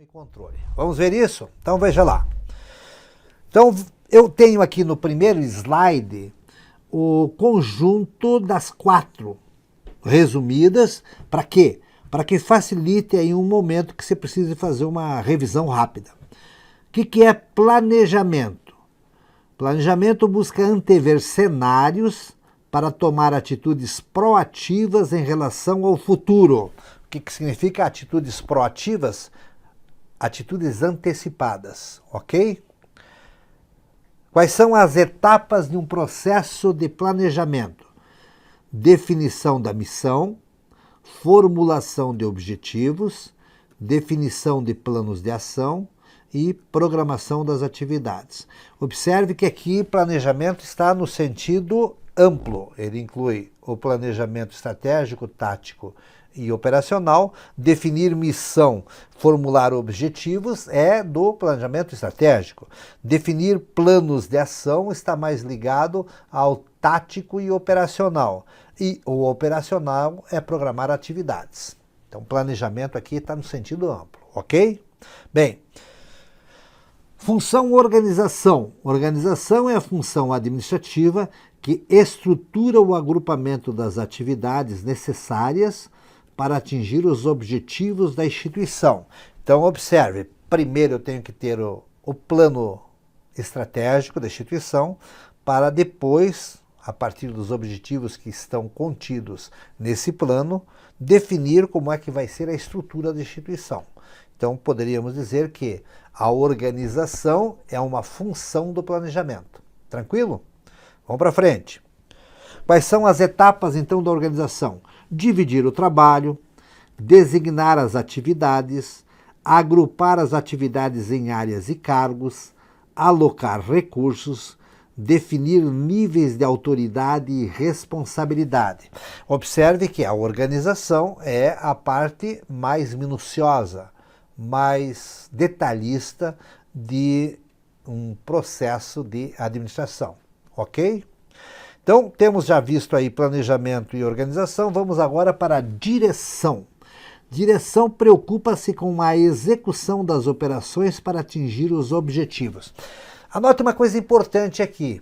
e controle. Vamos ver isso? Então veja lá. Então eu tenho aqui no primeiro slide o conjunto das 4 resumidas. Para quê? Para que facilite aí um momento que você precise fazer uma revisão rápida. O que é planejamento? Planejamento busca antever cenários para tomar atitudes proativas em relação ao futuro. O que significa atitudes proativas? Atitudes antecipadas, ok? Quais são as etapas de um processo de planejamento? Definição da missão, formulação de objetivos, definição de planos de ação e programação das atividades. Observe que aqui planejamento está no sentido amplo. Ele inclui o planejamento estratégico, tático e operacional. Definir missão, formular objetivos é do planejamento estratégico. Definir planos de ação está mais ligado ao tático e operacional. E o operacional é programar atividades. Então, planejamento aqui está no sentido amplo, ok? Bem, função organização. Organização é a função administrativa que estrutura o agrupamento das atividades necessárias para atingir os objetivos da instituição. Então, observe, primeiro eu tenho que ter o plano estratégico da instituição, para depois, a partir dos objetivos que estão contidos nesse plano, definir como é que vai ser a estrutura da instituição. Então, poderíamos dizer que a organização é uma função do planejamento. Tranquilo? Vamos para frente. Quais são as etapas, então, da organização? Dividir o trabalho, designar as atividades, agrupar as atividades em áreas e cargos, alocar recursos, definir níveis de autoridade e responsabilidade. Observe que a organização é a parte mais minuciosa, mais detalhista de um processo de administração, ok? Então, temos já visto aí planejamento e organização, vamos agora para a direção. Direção preocupa-se com a execução das operações para atingir os objetivos. Anote uma coisa importante aqui.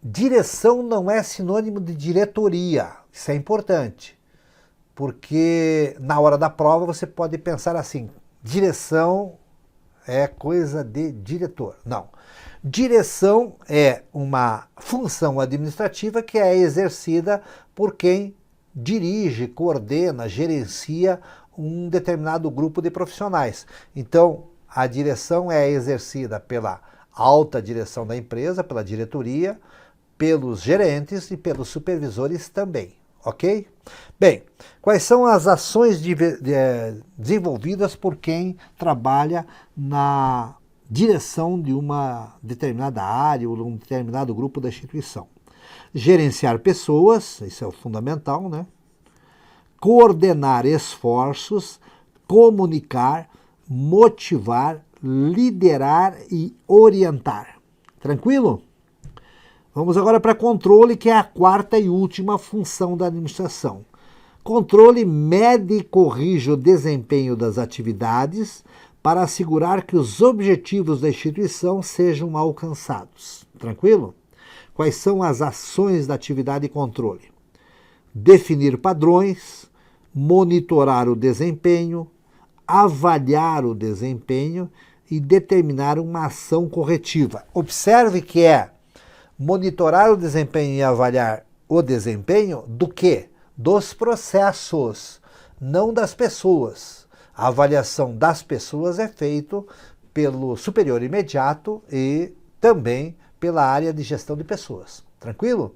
Direção não é sinônimo de diretoria. Isso é importante. Porque na hora da prova você pode pensar assim, direção é coisa de diretor. Não. Direção é uma função administrativa que é exercida por quem dirige, coordena, gerencia um determinado grupo de profissionais. Então, a direção é exercida pela alta direção da empresa, pela diretoria, pelos gerentes e pelos supervisores também, ok? Bem, quais são as ações desenvolvidas por quem trabalha na direção de uma determinada área ou um determinado grupo da instituição? Gerenciar pessoas, isso é o fundamental, né? Coordenar esforços, comunicar, motivar, liderar e orientar. Tranquilo? Vamos agora para controle, que é a 4ª e última função da administração. Controle mede e corrige o desempenho das atividades para assegurar que os objetivos da instituição sejam alcançados. Tranquilo? Quais são as ações da atividade e controle? Definir padrões, monitorar o desempenho, avaliar o desempenho e determinar uma ação corretiva. Observe que é monitorar o desempenho e avaliar o desempenho do quê? Dos processos, não das pessoas. A avaliação das pessoas é feita pelo superior imediato e também pela área de gestão de pessoas. Tranquilo?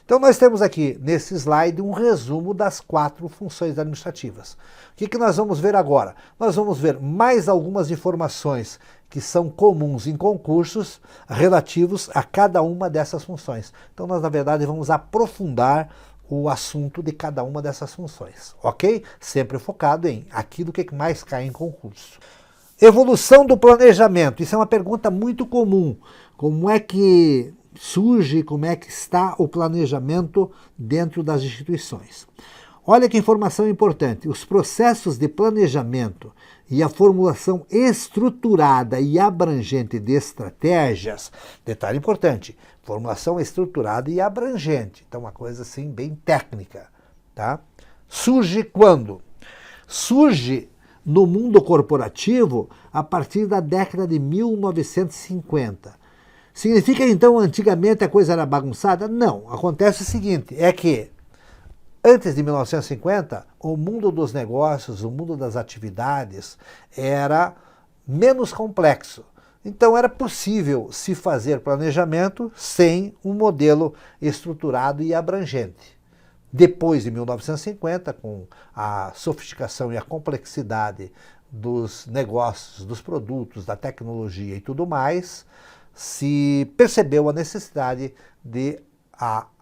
Então nós temos aqui nesse slide um resumo das 4 funções administrativas. O que nós vamos ver agora? Nós vamos ver mais algumas informações que são comuns em concursos relativos a cada uma dessas funções. Então nós, na verdade, vamos aprofundar o assunto de cada uma dessas funções, ok? Sempre focado em aquilo que mais cai em concurso. Evolução do planejamento. Isso é uma pergunta muito comum. Como é que surge, como é que está o planejamento dentro das instituições? Olha que informação importante. Os processos de planejamento e a formulação estruturada e abrangente de estratégias, detalhe importante, formulação estruturada e abrangente, então uma coisa assim bem técnica, tá? Surge quando? Surge no mundo corporativo a partir da década de 1950. Significa então antigamente a coisa era bagunçada? Não. Acontece o seguinte, é que antes de 1950, o mundo dos negócios, o mundo das atividades era menos complexo. Então era possível se fazer planejamento sem um modelo estruturado e abrangente. Depois de 1950, com a sofisticação e a complexidade dos negócios, dos produtos, da tecnologia e tudo mais, se percebeu a necessidade de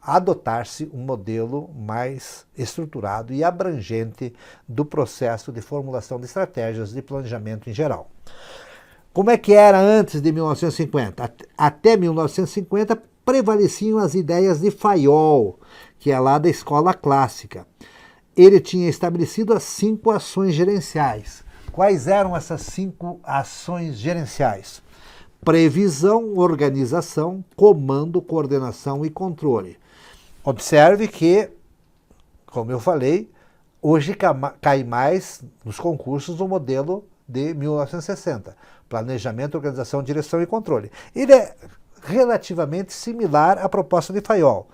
adotar-se um modelo mais estruturado e abrangente do processo de formulação de estratégias de planejamento em geral. Como é que era antes de 1950? Até 1950 prevaleciam as ideias de Fayol, que é lá da escola clássica. Ele tinha estabelecido as 5 ações gerenciais. Quais eram essas 5 ações gerenciais? Previsão, organização, comando, coordenação e controle. Observe que, como eu falei, hoje cai mais nos concursos o modelo de 1960. Planejamento, organização, direção e controle. Ele é relativamente similar à proposta de Fayol.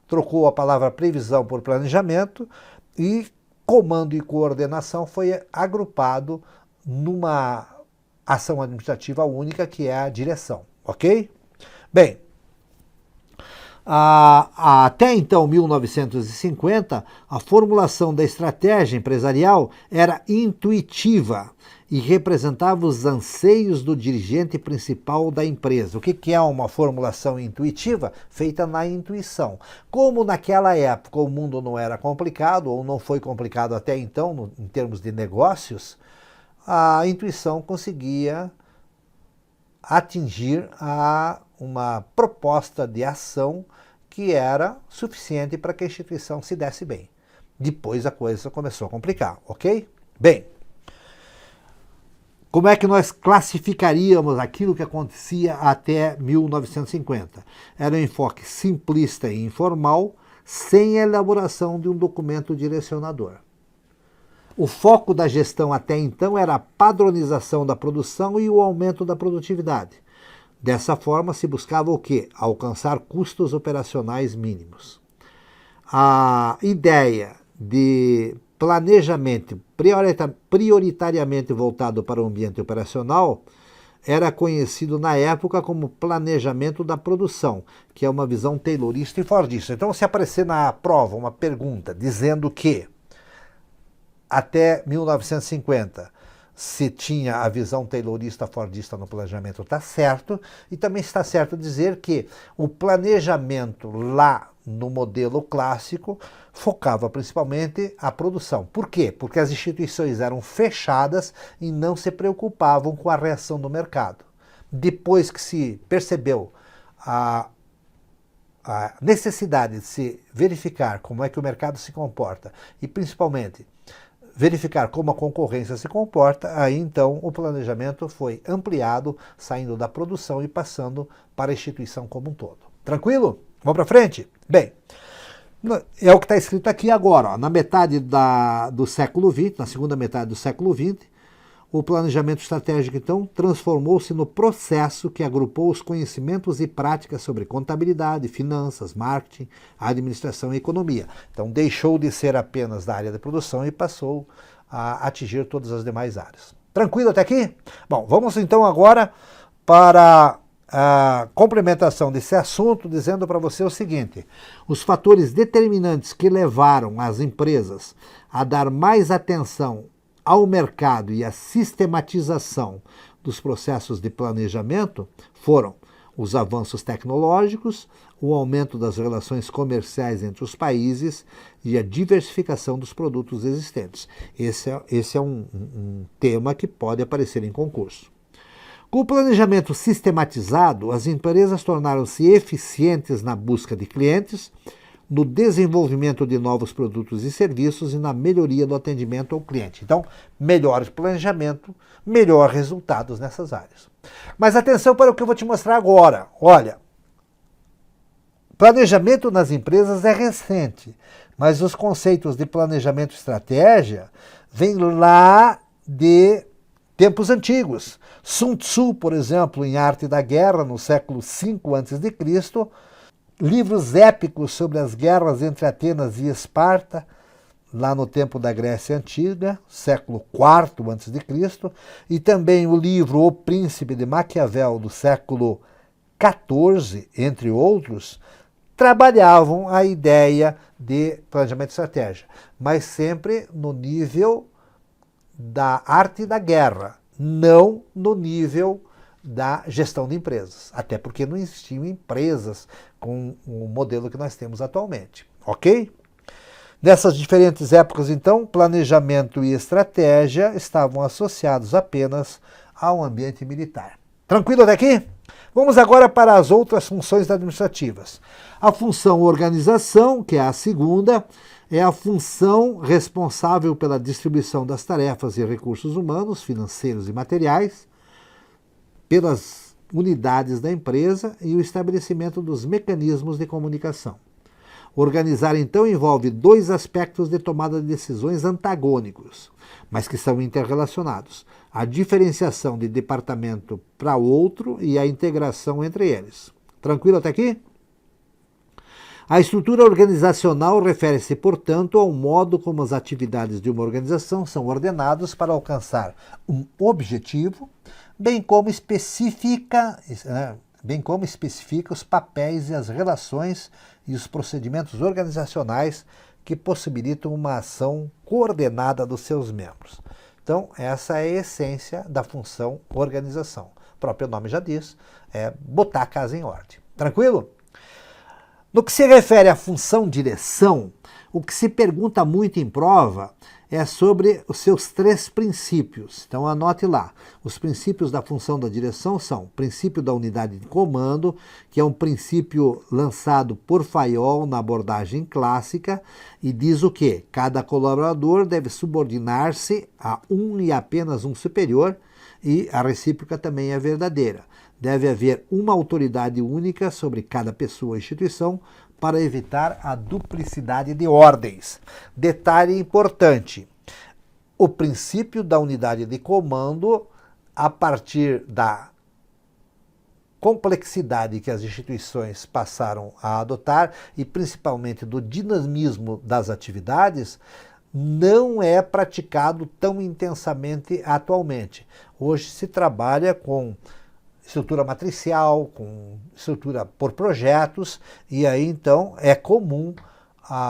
Trocou a palavra previsão por planejamento e comando e coordenação foi agrupado numa ação administrativa única, que é a direção, ok? Bem, até então, 1950, a formulação da estratégia empresarial era intuitiva e representava os anseios do dirigente principal da empresa. O que é uma formulação intuitiva? Feita na intuição. Como naquela época o mundo não era complicado, ou não foi complicado até então, em termos de negócios, a intuição conseguia atingir uma proposta de ação que era suficiente para que a instituição se desse bem. Depois a coisa começou a complicar, ok? Bem, como é que nós classificaríamos aquilo que acontecia até 1950? Era um enfoque simplista e informal, sem elaboração de um documento direcionador. O foco da gestão até então era a padronização da produção e o aumento da produtividade. Dessa forma, se buscava o quê? Alcançar custos operacionais mínimos. A ideia de planejamento prioritariamente voltado para o ambiente operacional era conhecido na época como planejamento da produção, que é uma visão taylorista e fordista. Então, se aparecer na prova uma pergunta dizendo que até 1950 se tinha a visão taylorista-fordista no planejamento, está certo, e também está certo dizer que o planejamento lá no modelo clássico focava principalmente a produção. Por quê? Porque as instituições eram fechadas e não se preocupavam com a reação do mercado. Depois que se percebeu a necessidade de se verificar como é que o mercado se comporta e principalmente verificar como a concorrência se comporta, aí então o planejamento foi ampliado, saindo da produção e passando para a instituição como um todo. Tranquilo? Vamos para frente? Bem, é o que está escrito aqui agora. Ó, na metade do século XX, na segunda metade do século XX, o planejamento estratégico, então, transformou-se no processo que agrupou os conhecimentos e práticas sobre contabilidade, finanças, marketing, administração e economia. Então, deixou de ser apenas da área da produção e passou a atingir todas as demais áreas. Tranquilo até aqui? Bom, vamos então agora para a complementação desse assunto, dizendo para você o seguinte: os fatores determinantes que levaram as empresas a dar mais atenção ao mercado e à sistematização dos processos de planejamento foram os avanços tecnológicos, o aumento das relações comerciais entre os países e a diversificação dos produtos existentes. Esse é um tema que pode aparecer em concurso. Com o planejamento sistematizado, as empresas tornaram-se eficientes na busca de clientes, no desenvolvimento de novos produtos e serviços e na melhoria do atendimento ao cliente. Então, melhor planejamento, melhor resultados nessas áreas. Mas atenção para o que eu vou te mostrar agora. Olha, planejamento nas empresas é recente, mas os conceitos de planejamento e estratégia vêm lá de tempos antigos. Sun Tzu, por exemplo, em Arte da Guerra, no século V a.C., livros épicos sobre as guerras entre Atenas e Esparta, lá no tempo da Grécia Antiga, século IV a.C., e também o livro O Príncipe de Maquiavel, do século XIV, entre outros, trabalhavam a ideia de planejamento e estratégia, mas sempre no nível da arte da guerra, não no nível da gestão de empresas, até porque não existiam empresas com o modelo que nós temos atualmente, ok? Nessas diferentes épocas, então, planejamento e estratégia estavam associados apenas ao ambiente militar. Tranquilo até aqui? Vamos agora para as outras funções administrativas. A função organização, que é a segunda, é a função responsável pela distribuição das tarefas e recursos humanos, financeiros e materiais, pelas unidades da empresa e o estabelecimento dos mecanismos de comunicação. Organizar, então, envolve dois aspectos de tomada de decisões antagônicos, mas que são interrelacionados: a diferenciação de departamento para outro e a integração entre eles. Tranquilo até aqui? A estrutura organizacional refere-se, portanto, ao modo como as atividades de uma organização são ordenadas para alcançar um objetivo, bem como especifica os papéis e as relações e os procedimentos organizacionais que possibilitam uma ação coordenada dos seus membros. Então, essa é a essência da função organização. O próprio nome já diz, é botar a casa em ordem. Tranquilo? No que se refere à função direção, o que se pergunta muito em prova é sobre os seus três princípios. Então anote lá. Os princípios da função da direção são o princípio da unidade de comando, que é um princípio lançado por Fayol na abordagem clássica, e diz o quê? Cada colaborador deve subordinar-se a um e apenas um superior, e a recíproca também é verdadeira. Deve haver uma autoridade única sobre cada pessoa ou instituição para evitar a duplicidade de ordens. Detalhe importante: o princípio da unidade de comando, a partir da complexidade que as instituições passaram a adotar e principalmente do dinamismo das atividades, não é praticado tão intensamente atualmente. Hoje se trabalha com estrutura matricial, com estrutura por projetos, e aí então é comum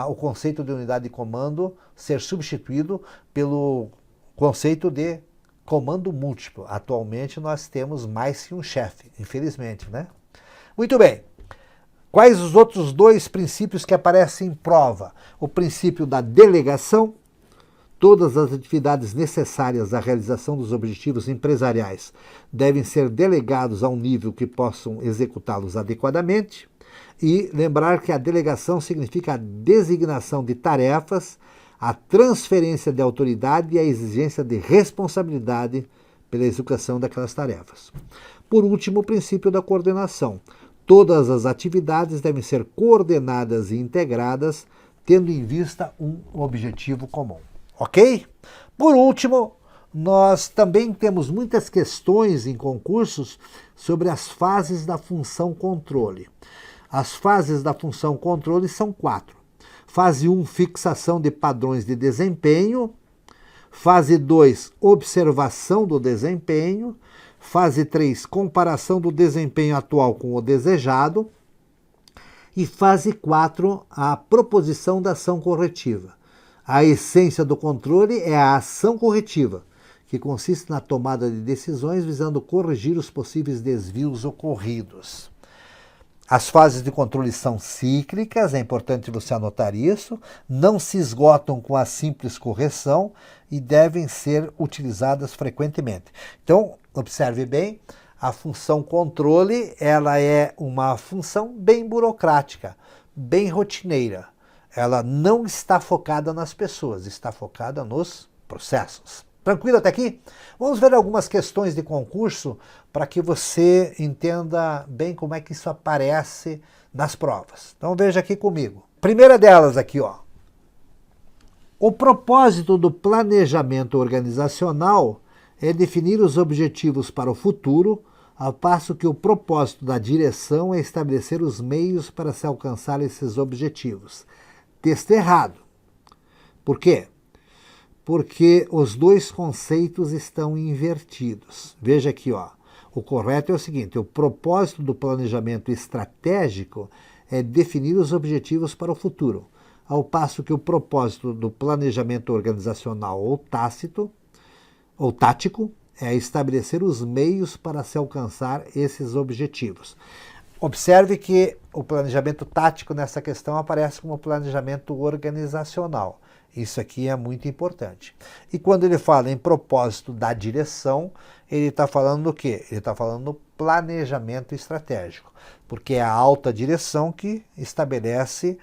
o conceito de unidade de comando ser substituído pelo conceito de comando múltiplo. Atualmente nós temos mais que um chefe, infelizmente, né? Muito bem. Quais os outros dois princípios que aparecem em prova? O princípio da delegação. Todas as atividades necessárias à realização dos objetivos empresariais devem ser delegados a um nível que possam executá-los adequadamente. E lembrar que a delegação significa a designação de tarefas, a transferência de autoridade e a exigência de responsabilidade pela execução daquelas tarefas. Por último, o princípio da coordenação. Todas as atividades devem ser coordenadas e integradas, tendo em vista um objetivo comum. Ok? Por último, nós também temos muitas questões em concursos sobre as fases da função controle. As fases da função controle são 4. Fase 1, fixação de padrões de desempenho. Fase 2, observação do desempenho. Fase 3, comparação do desempenho atual com o desejado. E fase 4, a proposição da ação corretiva. A essência do controle é a ação corretiva, que consiste na tomada de decisões visando corrigir os possíveis desvios ocorridos. As fases de controle são cíclicas, é importante você anotar isso, não se esgotam com a simples correção e devem ser utilizadas frequentemente. Então, observe bem, a função controle ela é uma função bem burocrática, bem rotineira. Ela não está focada nas pessoas, está focada nos processos. Tranquilo até aqui? Vamos ver algumas questões de concurso para que você entenda bem como é que isso aparece nas provas. Então veja aqui comigo. Primeira delas aqui, ó. O propósito do planejamento organizacional é definir os objetivos para o futuro, ao passo que o propósito da direção é estabelecer os meios para se alcançar esses objetivos. Texto errado. Por quê? Porque os dois conceitos estão invertidos. Veja aqui, ó. O correto é o seguinte: o propósito do planejamento estratégico é definir os objetivos para o futuro, ao passo que o propósito do planejamento organizacional ou tático é estabelecer os meios para se alcançar esses objetivos. Observe que o planejamento tático nessa questão aparece como planejamento organizacional. Isso aqui é muito importante. E quando ele fala em propósito da direção, ele está falando do quê? Ele está falando do planejamento estratégico, porque é a alta direção que estabelece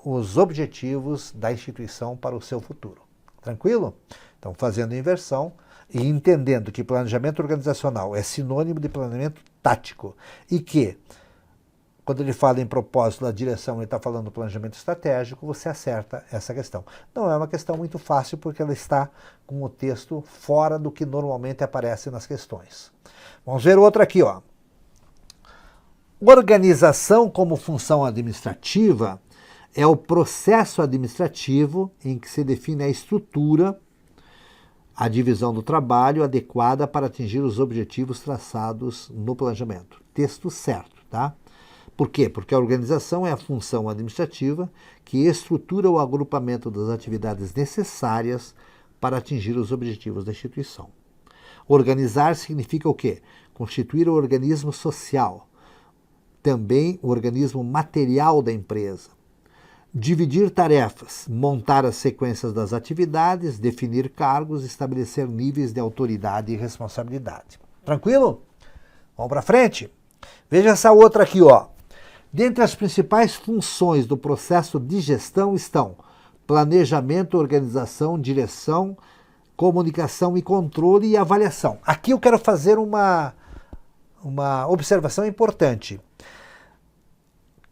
os objetivos da instituição para o seu futuro. Tranquilo? Então, fazendo inversão e entendendo que planejamento organizacional é sinônimo de planejamento tático e que, quando ele fala em propósito da direção, ele está falando do planejamento estratégico, você acerta essa questão. Não é uma questão muito fácil porque ela está com o texto fora do que normalmente aparece nas questões. Vamos ver outra aqui, ó. Organização como função administrativa é o processo administrativo em que se define a estrutura, a divisão do trabalho adequada para atingir os objetivos traçados no planejamento. Texto certo, tá? Por quê? Porque a organização é a função administrativa que estrutura o agrupamento das atividades necessárias para atingir os objetivos da instituição. Organizar significa o quê? Constituir o organismo social, também o organismo material da empresa. Dividir tarefas, montar as sequências das atividades, definir cargos, estabelecer níveis de autoridade e responsabilidade. Tranquilo? Vamos para frente? Veja essa outra aqui, ó. Dentre as principais funções do processo de gestão estão planejamento, organização, direção, comunicação e controle e avaliação. Aqui eu quero fazer uma observação importante.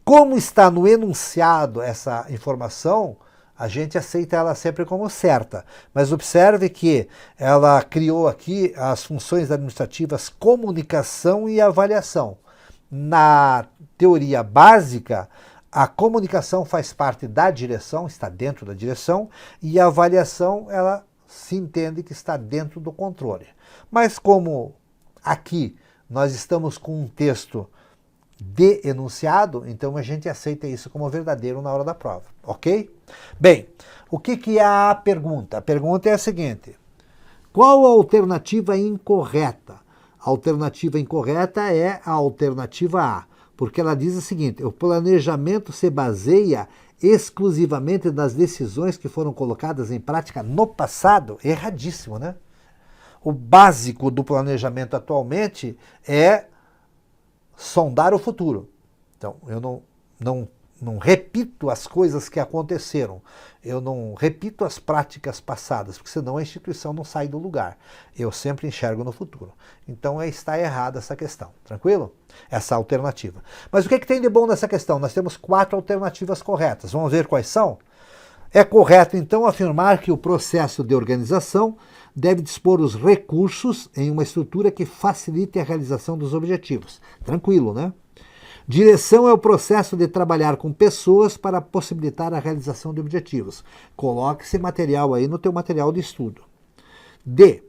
Como está no enunciado essa informação, a gente aceita ela sempre como certa. Mas observe que ela criou aqui as funções administrativas comunicação e avaliação. Na teoria básica, a comunicação faz parte da direção, está dentro da direção, e a avaliação, ela se entende que está dentro do controle. Mas como aqui nós estamos com um texto de enunciado, então a gente aceita isso como verdadeiro na hora da prova, ok? Bem, o que é a pergunta? A pergunta é a seguinte: qual a alternativa incorreta? A alternativa incorreta é a alternativa A, porque ela diz o seguinte: o planejamento se baseia exclusivamente nas decisões que foram colocadas em prática no passado. Erradíssimo, né? O básico do planejamento atualmente é sondar o futuro. Então, eu não repito as coisas que aconteceram, eu não repito as práticas passadas, porque senão a instituição não sai do lugar. Eu sempre enxergo no futuro. Então, está errada essa questão, tranquilo? Essa alternativa. Mas o que tem de bom nessa questão? Nós temos 4 alternativas corretas. Vamos ver quais são? É correto, então, afirmar que o processo de organização deve dispor os recursos em uma estrutura que facilite a realização dos objetivos. Tranquilo, né? Direção é o processo de trabalhar com pessoas para possibilitar a realização de objetivos. Coloque esse material aí no teu material de estudo. D.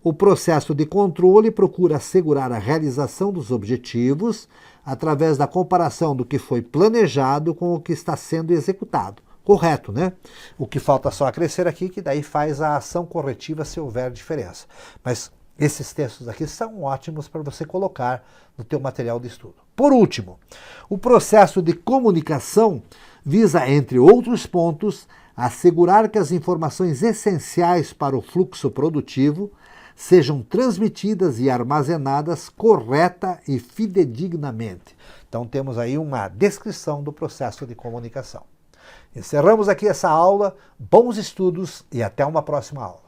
O processo de controle procura assegurar a realização dos objetivos através da comparação do que foi planejado com o que está sendo executado. Correto, né? O que falta só acrescer aqui, que daí faz a ação corretiva se houver diferença. Mas esses textos aqui são ótimos para você colocar no teu material de estudo. Por último, o processo de comunicação visa, entre outros pontos, assegurar que as informações essenciais para o fluxo produtivo sejam transmitidas e armazenadas correta e fidedignamente. Então temos aí uma descrição do processo de comunicação. Encerramos aqui essa aula, bons estudos e até uma próxima aula.